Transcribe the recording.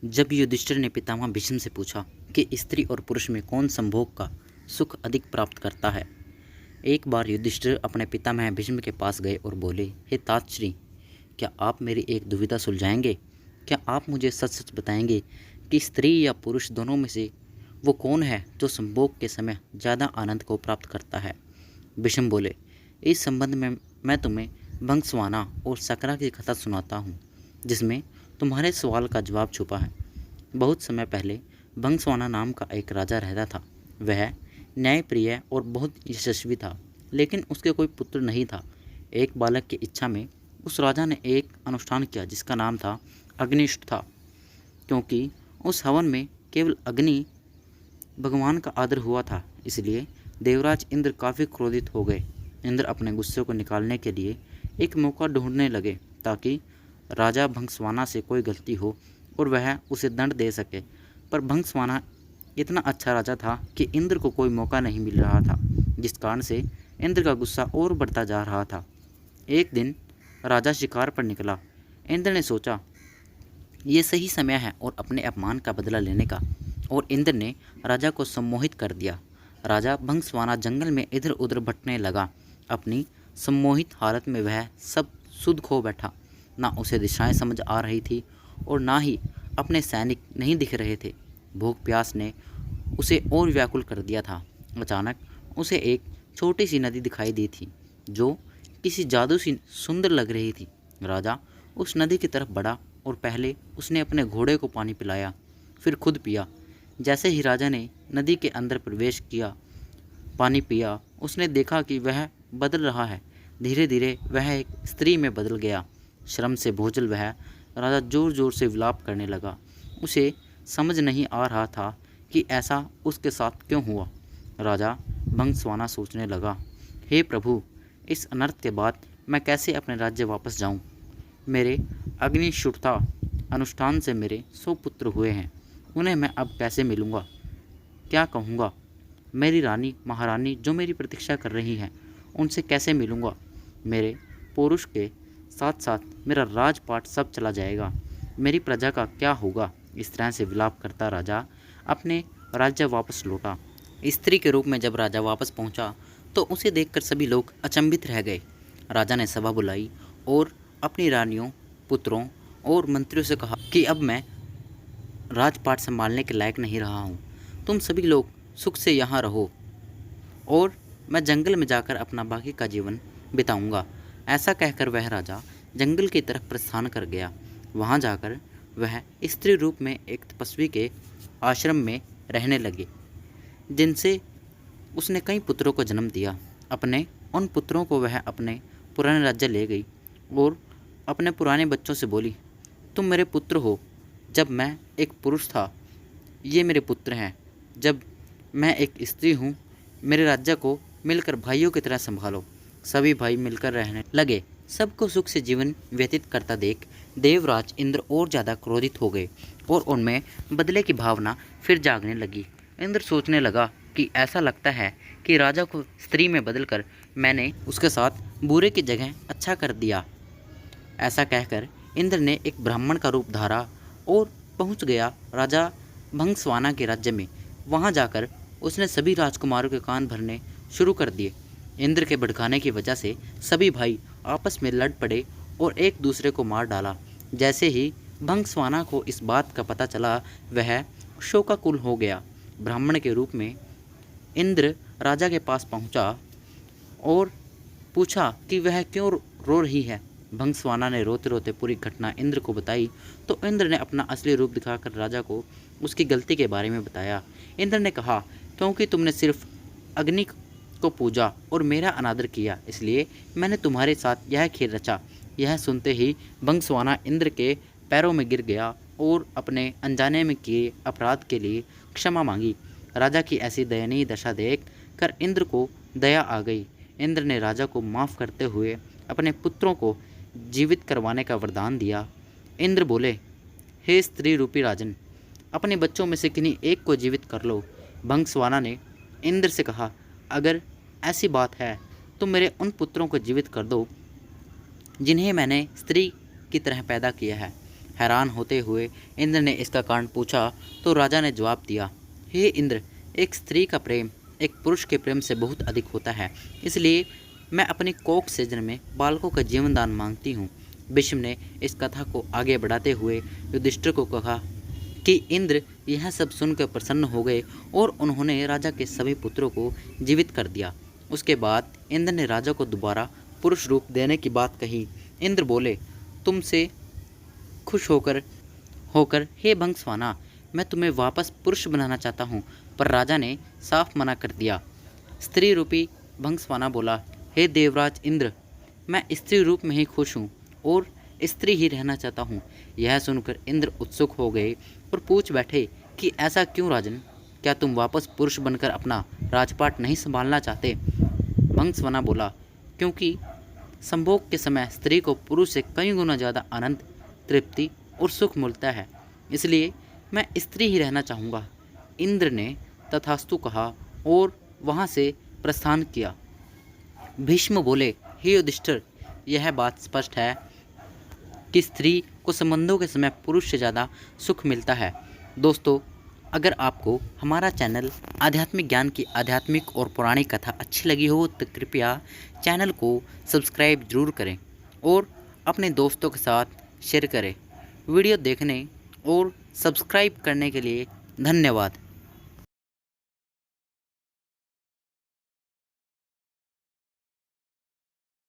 जब युधिष्ठिर ने पितामह भीष्म से पूछा कि स्त्री और पुरुष में कौन संभोग का सुख अधिक प्राप्त करता है, एक बार युधिष्ठिर अपने पितामह भीष्म के पास गए और बोले, हे तातश्री, क्या आप मेरी एक दुविधा सुलझाएंगे? क्या आप मुझे सच सच बताएंगे कि स्त्री या पुरुष दोनों में से वो कौन है जो संभोग के समय ज़्यादा आनंद को प्राप्त करता है? भीष्म बोले, इस संबंध में मैं तुम्हें भंगस्वाना और सकरा की कथा सुनाता हूँ, जिसमें तुम्हारे सवाल का जवाब छुपा है। बहुत समय पहले भंगस्वाना नाम का एक राजा रहता था। वह न्यायप्रिय और बहुत यशस्वी था, लेकिन उसके कोई पुत्र नहीं था। एक बालक की इच्छा में उस राजा ने एक अनुष्ठान किया जिसका नाम था अग्निष्ठ था। क्योंकि उस हवन में केवल अग्नि भगवान का आदर हुआ था, इसलिए देवराज इंद्र काफ़ी क्रोधित हो गए। इंद्र अपने गुस्से को निकालने के लिए एक मौका ढूंढने लगे ताकि राजा भंगस्वाना से कोई गलती हो और वह उसे दंड दे सके। पर भंगस्वाना इतना अच्छा राजा था कि इंद्र को कोई मौका नहीं मिल रहा था, जिस कारण से इंद्र का गुस्सा और बढ़ता जा रहा था। एक दिन राजा शिकार पर निकला। इंद्र ने सोचा ये सही समय है और अपने अपमान का बदला लेने का, और इंद्र ने राजा को सम्मोहित कर दिया। राजा भंगस्वाना जंगल में इधर उधर भटकने लगा। अपनी सम्मोहित हालत में वह सब सुध खो बैठा। ना उसे दिशाएं समझ आ रही थी और ना ही अपने सैनिक नहीं दिख रहे थे। भूख प्यास ने उसे और व्याकुल कर दिया था। अचानक उसे एक छोटी सी नदी दिखाई दी थी जो किसी जादू सी सुंदर लग रही थी। राजा उस नदी की तरफ बढ़ा और पहले उसने अपने घोड़े को पानी पिलाया, फिर खुद पिया। जैसे ही राजा ने नदी के अंदर प्रवेश किया, पानी पिया, उसने देखा कि वह बदल रहा है। धीरे धीरे वह एक स्त्री में बदल गया। श्रम से बोझल वह राजा जोर जोर से विलाप करने लगा। उसे समझ नहीं आ रहा था कि ऐसा उसके साथ क्यों हुआ। राजा भंगस्वाना सोचने लगा, हे प्रभु, इस अनर्थ के बाद मैं कैसे अपने राज्य वापस जाऊं? मेरे अग्निशुष्ठता अनुष्ठान से मेरे 100 पुत्र हुए हैं, उन्हें मैं अब कैसे मिलूंगा? क्या कहूँगा? मेरी रानी महारानी जो मेरी प्रतीक्षा कर रही हैं, उनसे कैसे मिलूंगा? मेरे पुरुष के साथ साथ मेरा राजपाट सब चला जाएगा। मेरी प्रजा का क्या होगा? इस तरह से विलाप करता राजा अपने राज्य वापस लौटा। स्त्री के रूप में जब राजा वापस पहुंचा तो उसे देखकर सभी लोग अचंभित रह गए। राजा ने सभा बुलाई और अपनी रानियों, पुत्रों और मंत्रियों से कहा कि अब मैं राजपाट संभालने के लायक नहीं रहा हूँ। तुम सभी लोग सुख से यहाँ रहो और मैं जंगल में जाकर अपना बाकी का जीवन बिताऊंगा। ऐसा कहकर वह राजा जंगल की तरफ प्रस्थान कर गया। वहाँ जाकर वह स्त्री रूप में एक तपस्वी के आश्रम में रहने लगे, जिनसे उसने कई पुत्रों को जन्म दिया। अपने उन पुत्रों को वह अपने पुराने राज्य ले गई और अपने पुराने बच्चों से बोली, तुम मेरे पुत्र हो। जब मैं एक पुरुष था, ये मेरे पुत्र हैं। जब मैं एक स्त्री हूँ, मेरे राज्य को मिलकर भाइयों की तरह संभालो। सभी भाई मिलकर रहने लगे। सबको सुख से जीवन व्यतीत करता देख देवराज इंद्र और ज़्यादा क्रोधित हो गए और उनमें बदले की भावना फिर जागने लगी। इंद्र सोचने लगा कि ऐसा लगता है कि राजा को स्त्री में बदलकर मैंने उसके साथ बुरे की जगह अच्छा कर दिया। ऐसा कहकर इंद्र ने एक ब्राह्मण का रूप धारा और पहुंच गया राजा भंगस्वाना के राज्य में। वहां जाकर उसने सभी राजकुमारों के कान भरने शुरू कर दिए। इंद्र के भड़काने की वजह से सभी भाई आपस में लड़ पड़े और एक दूसरे को मार डाला। जैसे ही भंगस्वाना को इस बात का पता चला, वह शोकाकुल हो गया। ब्राह्मण के रूप में इंद्र राजा के पास पहुंचा और पूछा कि वह क्यों रो रही है। भंगस्वाना ने रोते रोते पूरी घटना इंद्र को बताई तो इंद्र ने अपना असली रूप दिखाकर राजा को उसकी गलती के बारे में बताया। इंद्र ने कहा, क्योंकि तुमने सिर्फ अग्नि को पूजा और मेरा अनादर किया, इसलिए मैंने तुम्हारे साथ यह खेल रचा। यह सुनते ही भंगस्वाना इंद्र के पैरों में गिर गया और अपने अनजाने में किए अपराध के लिए क्षमा मांगी। राजा की ऐसी दयनीय दशा देख कर इंद्र को दया आ गई। इंद्र ने राजा को माफ़ करते हुए अपने पुत्रों को जीवित करवाने का वरदान दिया। इंद्र बोले, हे स्त्री रूपी राजन, अपने बच्चों में से किन्हीं एक को जीवित कर लो। भंगस्वाना ने इंद्र से कहा, अगर ऐसी बात है तो मेरे उन पुत्रों को जीवित कर दो जिन्हें मैंने स्त्री की तरह पैदा किया है। हैरान होते हुए इंद्र ने इसका कारण पूछा तो राजा ने जवाब दिया, हे इंद्र, एक स्त्री का प्रेम एक पुरुष के प्रेम से बहुत अधिक होता है, इसलिए मैं अपनी कोख से जन्मे बालकों का जीवन दान मांगती हूँ। भीष्म ने इस कथा को आगे बढ़ाते हुए युधिष्ठिर को कहा कि इंद्र यह सब सुनकर प्रसन्न हो गए और उन्होंने राजा के सभी पुत्रों को जीवित कर दिया। उसके बाद इंद्र ने राजा को दोबारा पुरुष रूप देने की बात कही। इंद्र बोले, तुमसे खुश होकर होकर हे भंगस्वाना, मैं तुम्हें वापस पुरुष बनाना चाहता हूँ। पर राजा ने साफ मना कर दिया। स्त्री रूपी भंगस्वाना बोला, हे देवराज इंद्र, मैं स्त्री रूप में ही खुश हूँ और स्त्री ही रहना चाहता हूँ। यह सुनकर इंद्र उत्सुक हो गए और पूछ बैठे कि ऐसा क्यों राजन, क्या तुम वापस पुरुष बनकर अपना राजपाट नहीं संभालना चाहते? भंगस्वाना बोला, क्योंकि संभोग के समय स्त्री को पुरुष से कई गुना ज़्यादा आनंद, तृप्ति और सुख मिलता है, इसलिए मैं स्त्री ही रहना चाहूँगा। इंद्र ने तथास्तु कहा और वहाँ से प्रस्थान किया। भीष्म बोले, हे युधिष्ठिर, यह बात स्पष्ट है कि स्त्री को संबंधों के समय पुरुष से ज़्यादा सुख मिलता है। दोस्तों, अगर आपको हमारा चैनल आध्यात्मिक ज्ञान की आध्यात्मिक और पौराणिक कथा अच्छी लगी हो तो कृपया चैनल को सब्सक्राइब जरूर करें और अपने दोस्तों के साथ शेयर करें। वीडियो देखने और सब्सक्राइब करने के लिए धन्यवाद।